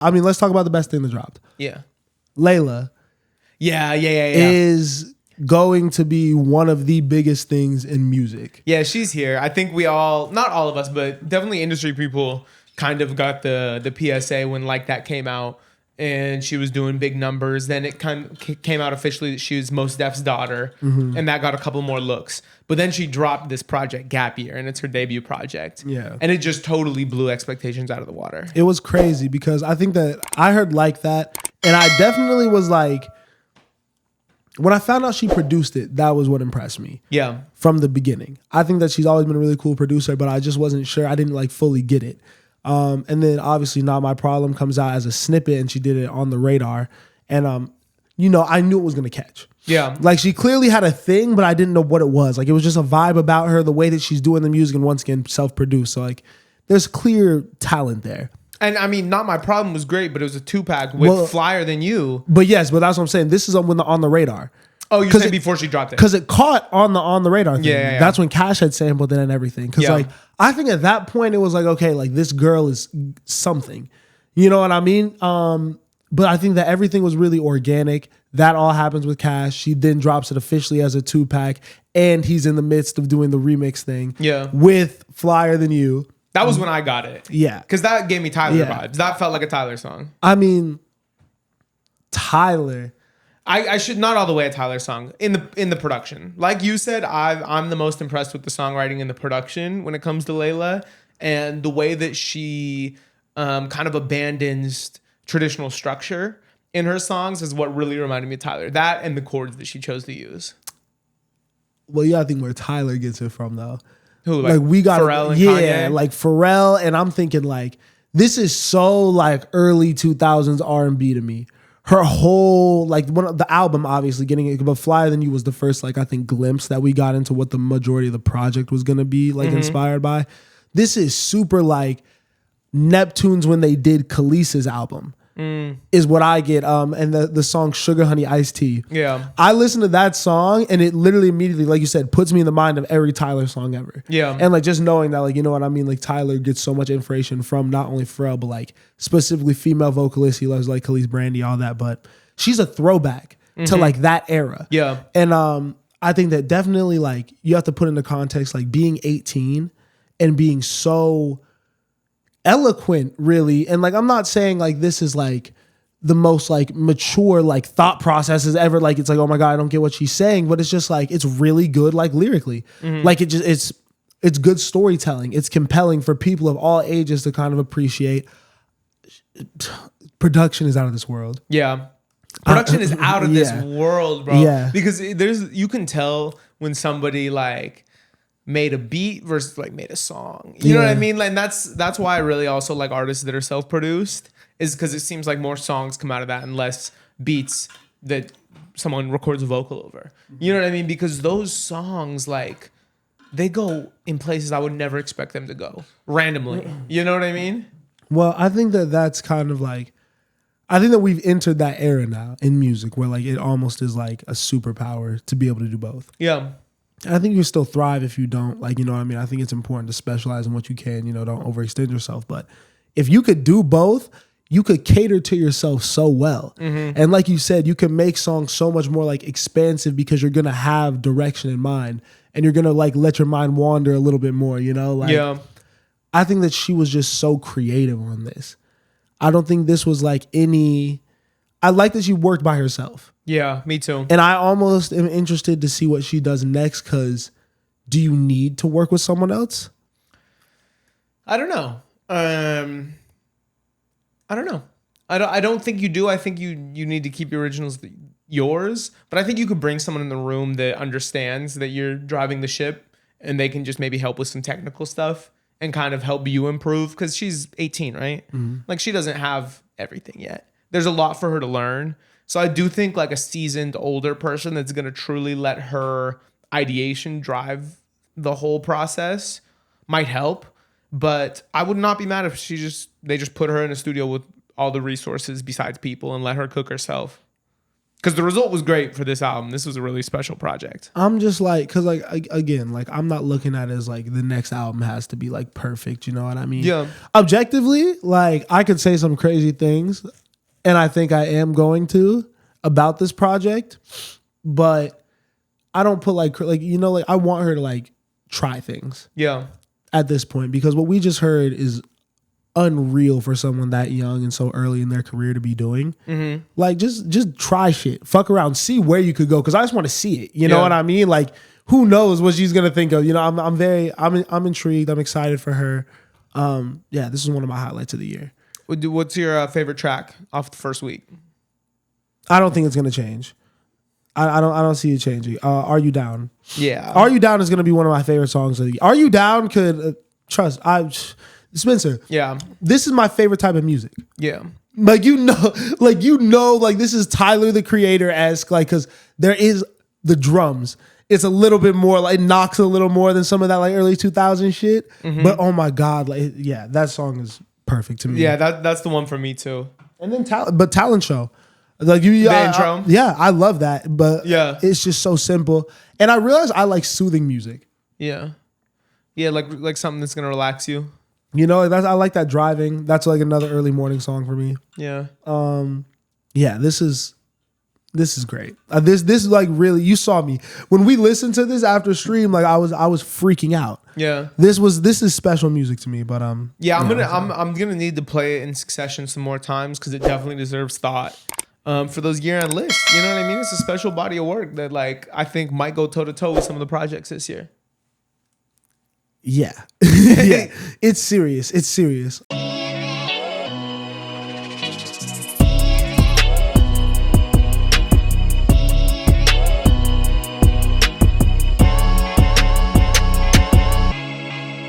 I mean, let's talk about the best thing that dropped. Yeah. Laila. Yeah. Is going to be one of the biggest things in music. Yeah, she's here. I think we all, not all of us, but definitely industry people kind of got the PSA when Like That came out and she was doing big numbers. Then it kind of came out officially that she was Mos Def's daughter, and that got a couple more looks. But then she dropped this project, Gap Year, and it's her debut project. Yeah. And it just totally blew expectations out of the water. It was crazy because I think that I heard Like That, and I definitely was like, when I found out she produced it, that was what impressed me. Yeah. From the beginning. I think that she's always been a really cool producer, but I just wasn't sure. I didn't like fully get it. And then obviously Not My Problem comes out as a snippet and she did it on the radar. And, you know, I knew it was going to catch. Yeah. Like she clearly had a thing, but I didn't know what it was. Like it was just a vibe about her, the way that she's doing the music, and once again, self-produced. So like there's clear talent there. And I mean, Not My Problem was great, but it was a 2-pack with Flyer Than You. But yes, but that's what I'm saying. This is on the radar. Oh, you're saying before she dropped it? Because it caught on the radar thing. Yeah. That's when Cash had sampled it and everything. Because like I think at that point it was like, okay, like this girl is something. You know what I mean? But I think that everything was really organic. That all happens with Cash. She then drops it officially as a 2-pack, and he's in the midst of doing the remix thing. Yeah. With Flyer Than You. That was when I got it. Yeah. Because that gave me Tyler vibes. That felt like a Tyler song. I mean, Tyler. I should not all the way a Tyler song in the production. Like you said, I'm the most impressed with the songwriting and the production when it comes to Laila, and the way that she kind of abandons traditional structure in her songs is what really reminded me of Tyler. That and the chords that she chose to use. Well, yeah, I think where Tyler gets it from though. Who, like we got Pharrell and Kanye? Like Pharrell, and I'm thinking like this is so like early 2000s R&B to me. Her whole like the album obviously getting it, but Flyer Than You was the first like I think glimpse that we got into what the majority of the project was gonna be like inspired by. This is super like Neptunes when they did Khalees's album. Is what I get. And the song Sugar Honey Iced Tea. Yeah. I listened to that song and it literally immediately, like you said, puts me in the mind of every Tyler song ever. Yeah. And like just knowing that, like, you know what I mean? Like Tyler gets so much inspiration from not only Pharrell, but like specifically female vocalists. He loves like Khalees Brandy, all that. But she's a throwback to like that era. Yeah. And I think that definitely like you have to put into context like being 18 and being so eloquent, really. And like I'm not saying like this is like the most like mature like thought processes ever, like it's like, oh my god, I don't get what she's saying, but it's just like it's really good like lyrically. Like it's good storytelling. It's compelling for people of all ages to kind of appreciate. Production is out of this world. Yeah. Production is out of this world, bro. Yeah. Because you can tell when somebody like made a beat versus like made a song. You know what I mean? Like that's why I really also like artists that are self-produced, is because it seems like more songs come out of that and less beats that someone records a vocal over. You know what I mean? Because those songs, like, they go in places I would never expect them to go randomly. You know what I mean? Well, I think that that's kind of like, I think that we've entered that era now in music where like it almost is like a superpower to be able to do both. Yeah. And I think you still thrive if you don't, like, you know what I mean? I think it's important to specialize in what you can, you know, don't overextend yourself. But if you could do both, you could cater to yourself so well. And like you said, you can make songs so much more like expansive because you're going to have direction in mind and you're going to like let your mind wander a little bit more, you know? Like, I think that she was just so creative on this. I don't think this was like I like that she worked by herself. Yeah, me too. And I almost am interested to see what she does next, because do you need to work with someone else? I don't know. I don't know. I don't think you do. I think you need to keep your originals yours. But I think you could bring someone in the room that understands that you're driving the ship, and they can just maybe help with some technical stuff and kind of help you improve, because she's 18, right? Like, she doesn't have everything yet. There's a lot for her to learn. So I do think like a seasoned older person that's going to truly let her ideation drive the whole process might help. But I would not be mad if they just put her in a studio with all the resources besides people and let her cook herself. Because the result was great for this album. This was a really special project. I'm just like, because like again, like I'm not looking at it as like the next album has to be like perfect. You know what I mean? Yeah. Objectively, like I could say some crazy things, and I think I am going to about this project, but I don't put like you know, like I want her to like try things. Yeah. At this point, because what we just heard is unreal for someone that young and so early in their career to be doing. Mm-hmm. Like just try shit, fuck around, see where you could go. Because I just want to see it. You know what I mean? Like who knows what she's gonna think of? You know, I'm intrigued. I'm excited for her. Yeah, this is one of my highlights of the year. What's your favorite track off the first week? I don't think it's gonna change. I don't see it changing. Are You Down? Yeah. Are You Down is gonna be one of my favorite songs of the year. Are You Down could Spencer. Yeah. This is my favorite type of music. Yeah. Like like this is Tyler the Creator-esque, like, cause there is the drums. It's a little bit more like, it knocks a little more than some of that like early 2000 shit. Mm-hmm. But oh my God, like yeah, that song is perfect to me. Yeah, that's the one for me too. And then Talent Show. Like the intro. Yeah, I love that. But yeah, it's just so simple. And I realize I like soothing music. Yeah. Yeah, like something that's gonna relax you. You know, I like that driving. That's like another early morning song for me. Yeah. Yeah, this is great. This is like really, you saw me when we listened to this after stream. Like I was freaking out. Yeah. This is special music to me. But yeah, I'm gonna need to play it in succession some more times because it definitely deserves thought. For those year-end lists, you know what I mean? It's a special body of work that like I think might go toe to toe with some of the projects this year. Yeah. Yeah. It's serious.